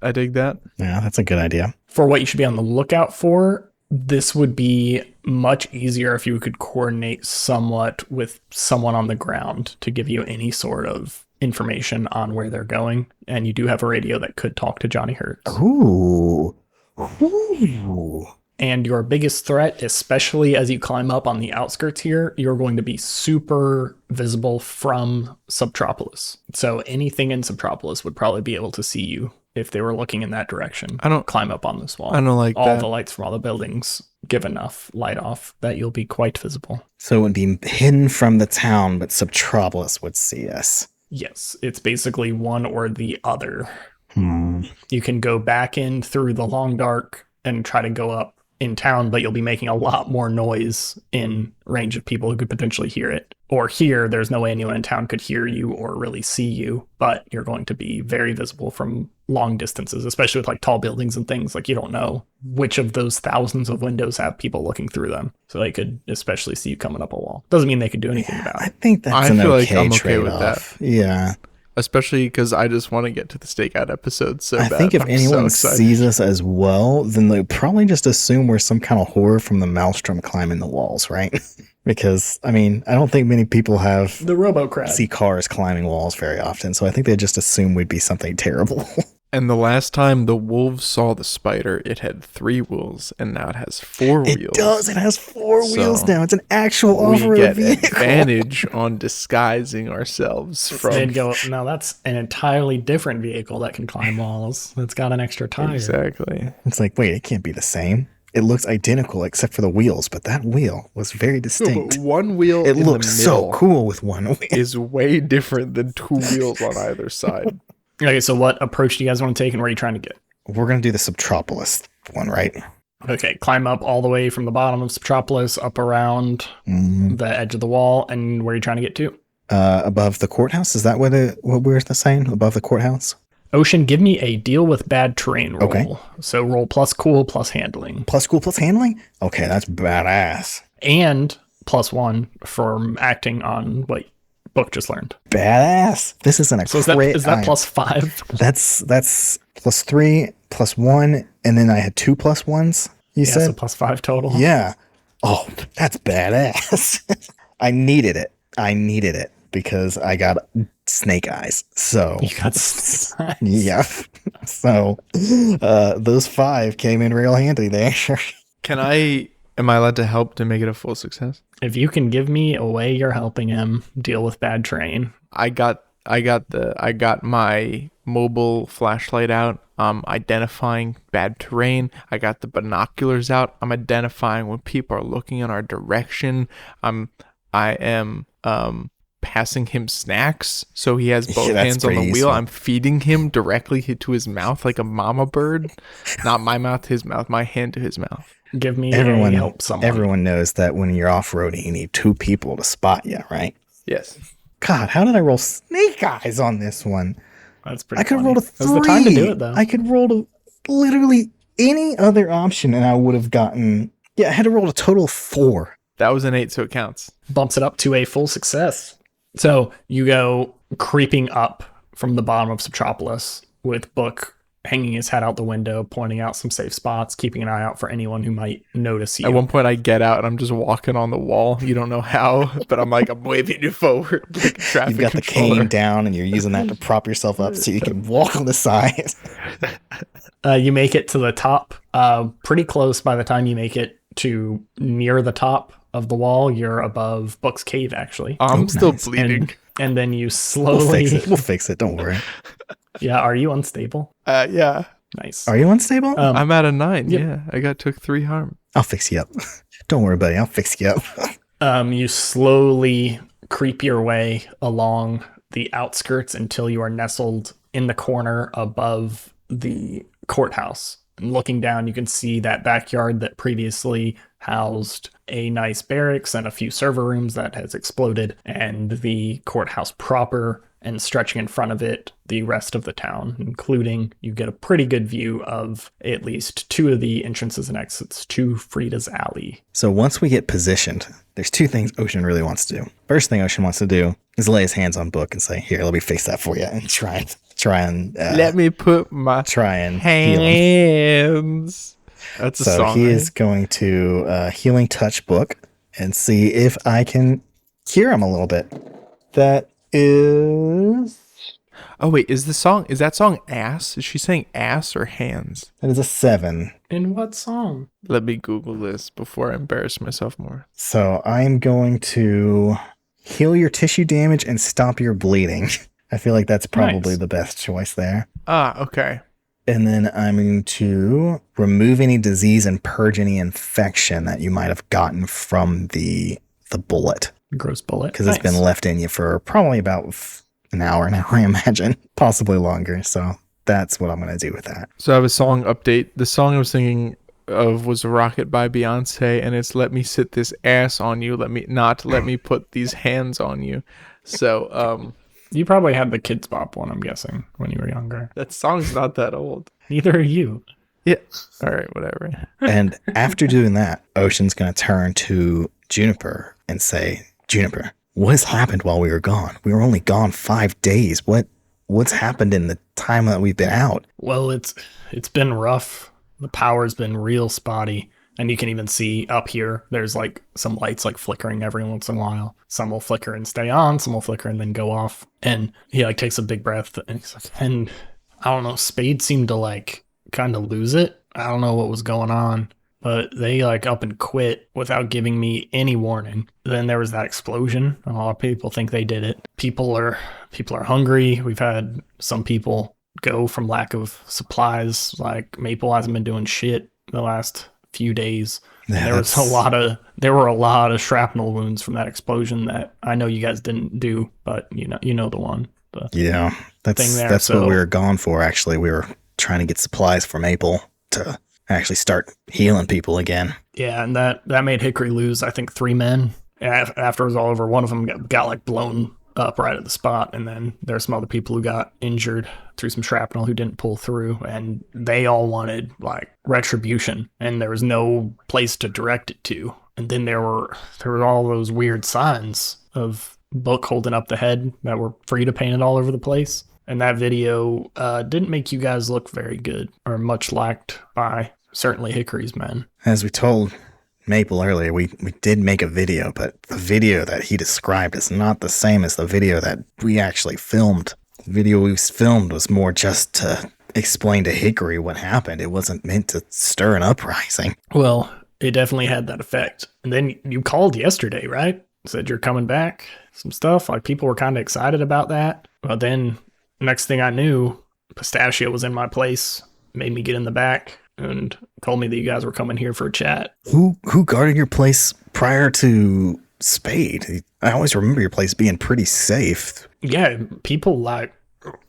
I dig that. Yeah, that's a good idea. For what you should be on the lookout for, this would be much easier if you could coordinate somewhat with someone on the ground to give you any sort of information on where they're going. And you do have a radio that could talk to Johnny Hertz. Ooh. And your biggest threat, especially as you climb up on the outskirts here, you're going to be super visible from Subtropolis. So anything in Subtropolis would probably be able to see you if they were looking in that direction. I don't climb up on this wall. I don't like all that. the lights from all the buildings give enough light off that you'll be quite visible. So it would be hidden from the town, but Subtropolis would see us. Yes, it's basically one or the other. You can go back in through the long dark and try to go up in town, but you'll be making a lot more noise in range of people who could potentially hear it. Or here, there's no way anyone in town could hear you or really see you, but you're going to be very visible from long distances, especially with like tall buildings and things. Like you don't know which of those thousands of windows have people looking through them. So they could especially see you coming up a wall. Doesn't mean they could do anything about I it. think that's I an feel like okay I'm okay trade-off. with that. Yeah. Especially because I just want to get to the stakeout episode so I bad. think if I'm anyone so excited. sees us as well, then they probably just assume we're some kind of horror from the Maelstrom climbing the walls, right? Because, I mean, I don't think many people have The Robo-Crab. see cars climbing walls very often, so I think they just assume we'd be something terrible. And the last time the wolves saw the spider, it had 3 wheels, and now it has 4 wheels. It does. It has 4 So wheels now. It's an actual We off-road get vehicle. advantage on disguising ourselves from... They'd go, no, that's an entirely different vehicle that can climb walls. That's got an extra tire. Exactly. It's like, wait, it can't be the same. It looks identical except for the wheels, but that wheel was very distinct. But one wheel It in looks the so middle cool with one wheel. is way different than 2 wheels on either side. Okay, so what approach do you guys want to take and where are you trying to get? We're going to do the Subtropolis one, right? Okay, climb up all the way from the bottom of Metropolis up around the edge of the wall, and where are you trying to get to? Above the courthouse? Is that what we're saying? Above the courthouse? Ocean, give me a deal with bad terrain roll. Okay. So roll plus cool plus handling. Plus cool plus handling? Okay, that's badass. And +1 for acting on what Book just learned. Badass. This isn't a So crit. is that +5? That's +3, +1, and then I had 2 +1s. You Yeah, said? so +5 total. Yeah. Oh, that's badass. I needed it because I got snake eyes. So You got snake eyes. yeah. So those 5 came in real handy there. Am I allowed to help to make it a full success? If you can give me a way you're helping him deal with bad terrain. I got my mobile flashlight out. I'm identifying bad terrain. I got the binoculars out. I'm identifying when people are looking in our direction. I am passing him snacks, so he has both hands on the wheel. useful. I'm feeding him directly to his mouth like a mama bird. Not my mouth to his mouth, my hand to his mouth. Give me a help someone. Everyone knows that when you're off-roading, you need 2 people to spot you, right? Yes. God, how did I roll snake eyes on this one? That's pretty I could have funny. rolled a 3. That's the time to do it, though. I could roll literally any other option, and I would have gotten... Yeah, I had to roll a total of 4. That was an 8, so it counts. Bumps it up to a full success. So you go creeping up from the bottom of Metropolis with Book hanging his head out the window, pointing out some safe spots, keeping an eye out for anyone who might notice you. At one point, I get out and I'm just walking on the wall. You don't know how, but I'm waving you forward. Like a traffic You've got the controller. cane down, and you're using that to prop yourself up so you can walk on the side. You make it to the top, pretty close by the time you make it to near the top of the wall. You're above Book's cave, actually. I'm still nice. bleeding. And then you We'll slowly... fix it. We'll fix it. Don't worry. Yeah, are you unstable? Yeah. Nice. Are you unstable? I'm at a 9. Yep. Yeah. I took 3 harm. I'll fix you up. Don't worry, buddy. I'll fix you up. You slowly creep your way along the outskirts until you are nestled in the corner above the courthouse. And looking down, you can see that backyard that previously housed a nice barracks and a few server rooms that has exploded, and the courthouse proper, and stretching in front of it, the rest of the town, including you get a pretty good view of at least 2 of the entrances and exits to Frida's Alley. So once we get positioned, there's 2 things Ocean really wants to do. First thing Ocean wants to do is lay his hands on Book and say, "Here, let me fix that for you," and try and Let me put my try and heal him. hands. That's a So song. he right? is going to healing touch Book and see if I can cure him a little bit. That is Oh wait, is that song ass? Is she saying ass or hands? a 7. In what song? Let me Google this before I embarrass myself more. So I'm going to heal your tissue damage and stop your bleeding. I feel like that's probably Nice. the best choice there. Okay. And then I'm going to remove any disease and purge any infection that you might have gotten from the bullet. Gross bullet. Because it's been left in you for probably about an hour now, I imagine. Possibly longer. So that's what I'm going to do with that. So I have a song update. The song I was thinking of was Rocket by Beyonce, and it's "Let me sit this ass on you, let me put these hands on you." So You probably had the Kids Bop one, I'm guessing, when you were younger. that song's not that old. Neither are you. Yeah. All right, whatever. And after doing that, Ocean's going to turn to Juniper and say, "Juniper, what has happened while we were gone? We were only gone 5 days. What's happened in the time that we've been out?" Well, it's been rough. The power's been real spotty. And you can even see up here, there's like some lights like flickering every once in a while. Some will flicker and stay on, some will flicker and then go off. And he like takes a big breath and he's like, and I don't know, Spade seemed to like kind of lose it. I don't know what was going on, but they like up and quit without giving me any warning. Then there was that explosion. A lot of people think they did it. People are hungry. We've had some people go from lack of supplies. Like Maple hasn't been doing shit the last few days. Yeah, there were a lot of shrapnel wounds from that explosion that I know you guys didn't do, but you know the one. Yeah, that's thing there, what so- we were gone for. Actually, we were trying to get supplies for Maple to actually start healing people again. Yeah, and that made Hickory lose, I think, 3 men. After it was all over, one of them got like blown up right at the spot, and then there's some other people who got injured through some shrapnel who didn't pull through, and they all wanted like retribution, and there was no place to direct it to. And then there were all those weird signs of Book holding up the head that were Frida painted all over the place. And that video didn't make you guys look very good, or much liked by certainly Hickory's men. As we told Maple earlier, we did make a video, but the video that he described is not the same as the video that we actually filmed. The video we filmed was more just to explain to Hickory what happened. It wasn't meant to stir an uprising. Well, it definitely had that effect. And then you called yesterday, right? Said you're coming back, some stuff. Like, people were kind of excited about that. Well, then next thing I knew, Pistachio was in my place, made me get in the back, and told me that you guys were coming here for a chat. Who guarded your place prior to Spade? I always remember your place being pretty safe. Yeah, people like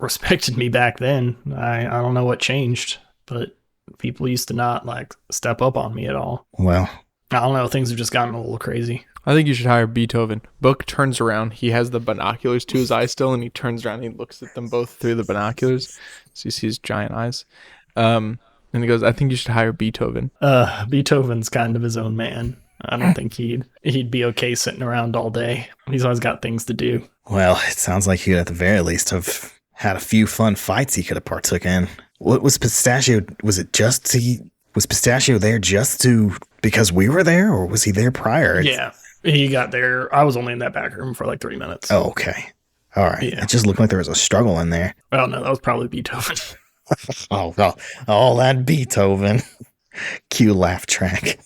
respected me back then. I don't know what changed, but people used to not like step up on me at all. Well, I don't know, things have just gotten a little crazy. I think you should hire Beethoven. Book turns around. He has the binoculars to his eyes still, and he turns around and he looks at them both through the binoculars. So you see his giant eyes. And he goes, I think you should hire Beethoven. Beethoven's kind of his own man. I don't think he'd be okay sitting around all day. He's always got things to do. Well, it sounds like he'd at the very least have had a few fun fights he could have partook in. What was Pistachio? Was Pistachio there just because we were there, or was he there prior? Yeah, he got there. I was only in that back room for like 3 minutes. Oh, okay. All right. Yeah. It just looked like there was a struggle in there. Well, no, that was probably Beethoven. Oh, that Beethoven. Cue laugh track.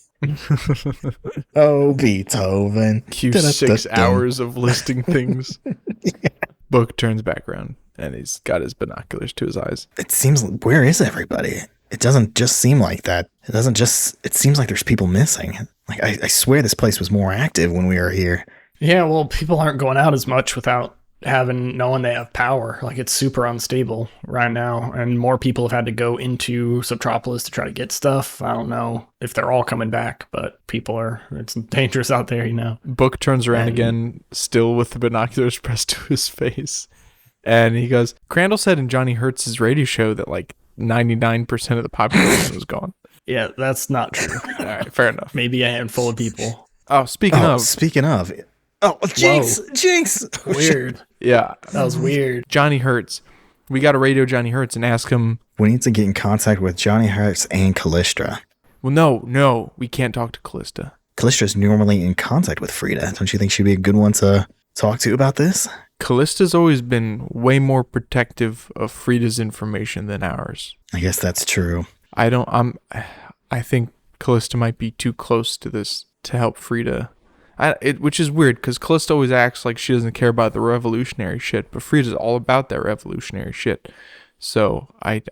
Oh, Beethoven. Cue 6 hours of listing things. Yeah. Book turns back around, and he's got his binoculars to his eyes. It seems, where is everybody? It doesn't just seem like that. It seems like there's people missing. Like, I swear this place was more active when we were here. Yeah, well, people aren't going out as much without knowing they have power. Like, it's super unstable right now, and more people have had to go into Subtropolis to try to get stuff. I don't know if they're all coming back, but it's dangerous out there, you know. Book turns around again, still with the binoculars pressed to his face, and he goes, Crandall said in Johnny Hertz's radio show that like 99% of the population was gone. Yeah, that's not true. All right, fair enough. Maybe a handful of people. Oh, speaking of. Oh, Jinx! Weird. Yeah. That was weird. Johnny Hertz. We got to radio Johnny Hertz and ask him. We need to get in contact with Johnny Hertz and Callistra. Well, no, we can't talk to Callista. Callistra's normally in contact with Frida. Don't you think she'd be a good one to talk to about this? Callista's always been way more protective of Frida's information than ours. I guess that's true. I think Callista might be too close to this to help Frida. Which is weird, because Callista always acts like she doesn't care about the revolutionary shit, but Frida's all about that revolutionary shit. So I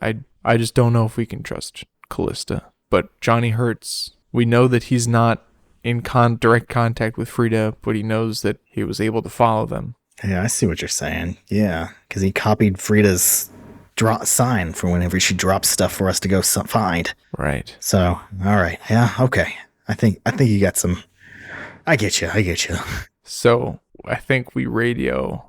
just don't know if we can trust Callista. But Johnny Hertz, we know that he's not in direct contact with Frida, but he knows that he was able to follow them. Yeah, I see what you're saying. Yeah, because he copied Frida's sign for whenever she drops stuff for us to go find. Right. So, all right. Yeah, okay. I think you got some... I get you. So, I think we radio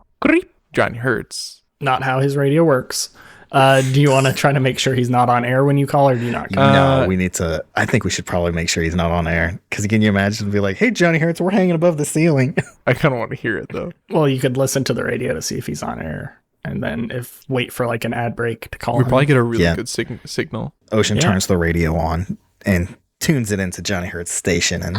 Johnny Hertz. Not how his radio works. Do you want to try to make sure he's not on air when you call, or do you not? No, we need to... I think we should probably make sure he's not on air. Because can you imagine be like, hey, Johnny Hertz, we're hanging above the ceiling. I kind of want to hear it, though. Well, you could listen to the radio to see if he's on air. And then wait for like an ad break to call him. We'd probably get a really good signal. Ocean turns the radio on and tunes it into Johnny Hertz's station, and...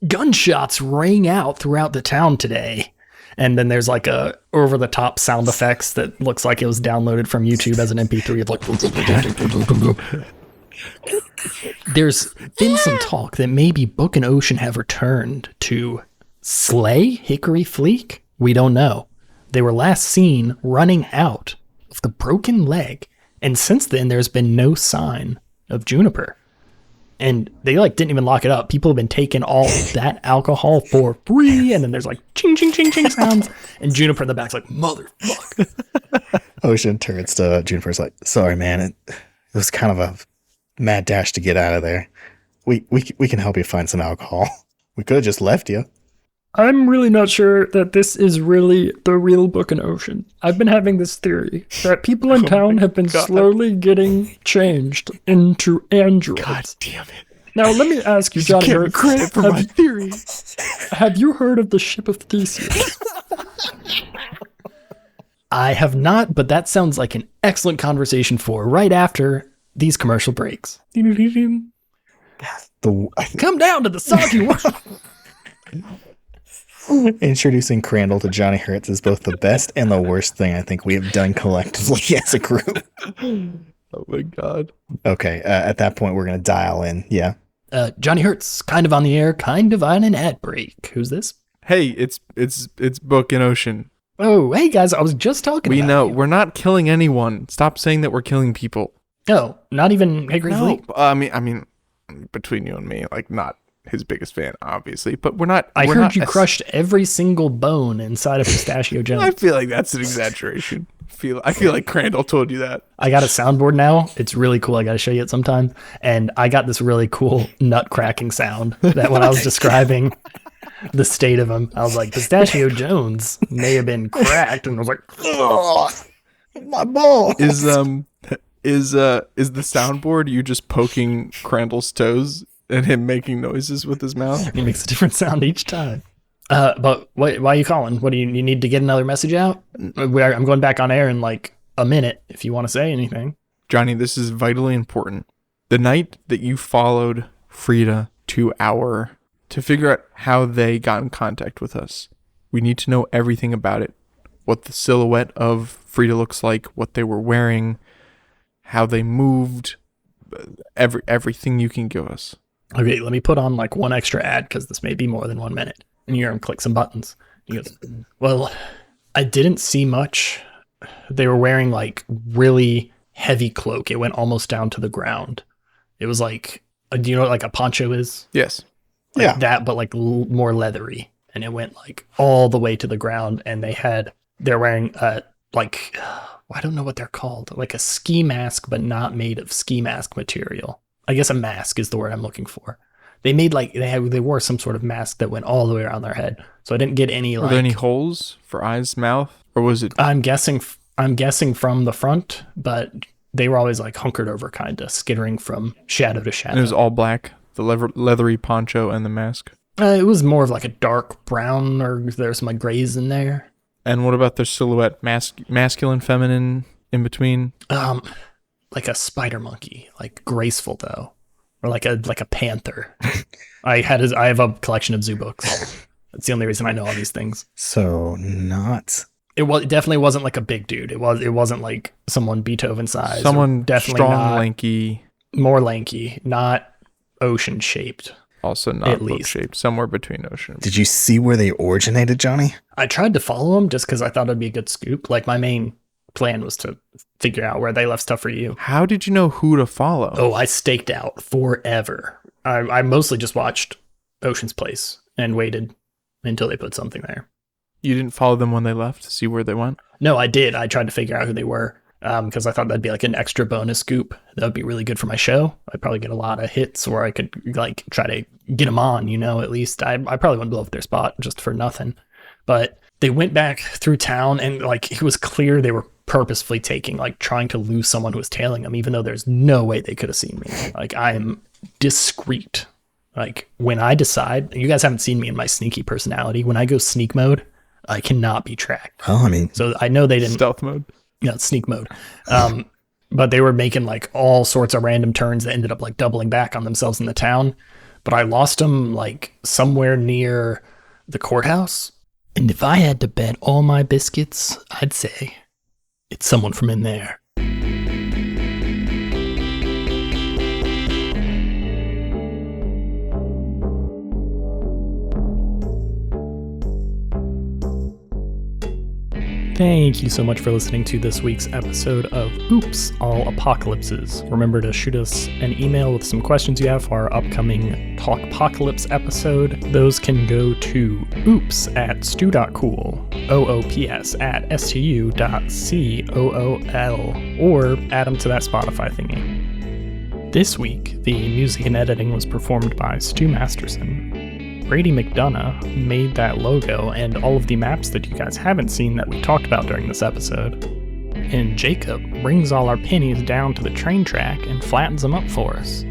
Gunshots rang out throughout the town today. And then there's like a over-the-top sound effects that looks like it was downloaded from YouTube as an MP3 of like... There's been some talk that maybe Book and Ocean have returned to slay Hickory Fleek. We don't know. They were last seen running out of the broken leg. And since then, there's been no sign of Juniper. And they didn't even lock it up. People have been taking all that alcohol for free. And then there's like ching, ching, ching, ching sounds. And Juniper in the back's like, motherfucker. Ocean turns to Juniper's like, sorry, man. It was kind of a mad dash to get out of there. We can help you find some alcohol. We could have just left you. I'm really not sure that this is really the real Book and Ocean. I've been having this theory that people in town have been slowly getting changed into androids. God damn it. Now, let me ask you, Johnny Give Hurts, credit for my theory. have you heard of the Ship of Theseus? I have not, but that sounds like an excellent conversation for right after these commercial breaks. Come down to the soggy world. Introducing Crandall to Johnny Hurts is both the best and the worst thing I think we have done collectively as a group. Oh my God. Okay, at that point, we're going to dial in. Yeah. Johnny Hurts, kind of on the air, kind of on an ad break. Who's this? Hey, it's Book and Ocean. Oh, hey guys, I was just talking We about know you. we're not killing anyone. Stop saying that we're killing people. No, not even Hickory No, Fleet. I mean, between you and me, like not his biggest fan, obviously, but we're not. I we're heard not you crushed every single bone inside of Pistachio Jones. I feel like that's an exaggeration. I feel like Crandall told you that. I got a soundboard now. It's really cool. I got to show you it sometime. And I got this really cool nut cracking sound that when I was describing the state of him, I was like, Pistachio Jones may have been cracked. And I was like, Oh, my ball. Is the soundboard you just poking Crandall's toes and him making noises with his mouth? he makes a different sound each time. But why are you calling? What do you need to get another message out? I'm going back on air in like a minute if you want to say anything. Johnny, this is vitally important. The night that you followed Frida to figure out how they got in contact with us, we need to know everything about it. What the silhouette of Frida looks like, what they were wearing, how they moved, everything you can give us. Okay, let me put on like one extra ad because this may be more than 1 minute. And you hear him click some buttons. He goes, well, I didn't see much. They were wearing like really heavy cloak. It went almost down to the ground. It was like, do you know what like a poncho is? Yes. Like Yeah. that, but like more leathery. And it went like all the way to the ground. And they're wearing like, I don't know what they're called. Like a ski mask, but not made of ski mask material. I guess a mask is the word I'm looking for. They made like they wore some sort of mask that went all the way around their head. So I didn't get any Were like. there any holes for eyes, mouth, or was it? I'm guessing from the front, but they were always like hunkered over, kind of skittering from shadow to shadow. And it was all black, the leathery poncho and the mask. It was more of like a dark brown, or there's some like grays in there. And what about their silhouette? Masculine, feminine, in between? Like a spider monkey, like graceful though, or like a panther. I have a collection of zoo books. That's the only reason I know all these things. So not. It definitely wasn't like a big dude. It wasn't like someone Beethoven size. Someone definitely strong, not, lanky. more lanky, not ocean shaped. Also not At book least. shaped, somewhere between ocean. Did you see where they originated, Johnny? I tried to follow them just because I thought it'd be a good scoop. Like my main plan was to figure out where they left stuff for you. How did you know who to follow? Oh, I staked out forever. I mostly just watched Ocean's Place and waited until they put something there. You didn't follow them when they left to see where they went? No, I did. I tried to figure out who they were because I thought that'd be like an extra bonus scoop. That would be really good for my show. I'd probably get a lot of hits where I could like try to get them on, at least. I probably wouldn't blow up their spot just for nothing. But they went back through town and like it was clear they were purposefully trying to lose someone who was tailing them, even though there's no way they could have seen me. Like I am discreet. Like when I decide, you guys haven't seen me in my sneaky personality. When I go sneak mode, I cannot be tracked. Well, I mean, So I know they didn't. Stealth mode. Yeah, sneak mode. But they were making like all sorts of random turns that ended up like doubling back on themselves in the town. But I lost them like somewhere near the courthouse. And if I had to bet all my biscuits, I'd say it's someone from in there. Thank you so much for listening to this week's episode of Oops, All Apocalypses. Remember to shoot us an email with some questions you have for our upcoming Talkpocalypse episode. Those can go to oops@stu.cool, oops@stu.cool, or add them to that Spotify thingy. This week, the music and editing was performed by Stu Masterson. Brady McDonough made that logo and all of the maps that you guys haven't seen that we talked about during this episode. And Jacob brings all our pennies down to the train track and flattens them up for us.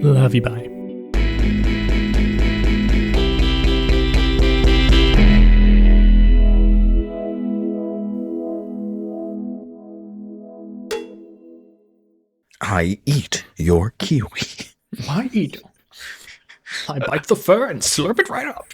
Love you, bye. I eat your kiwi. I eat. I bite the fur and slurp it right up.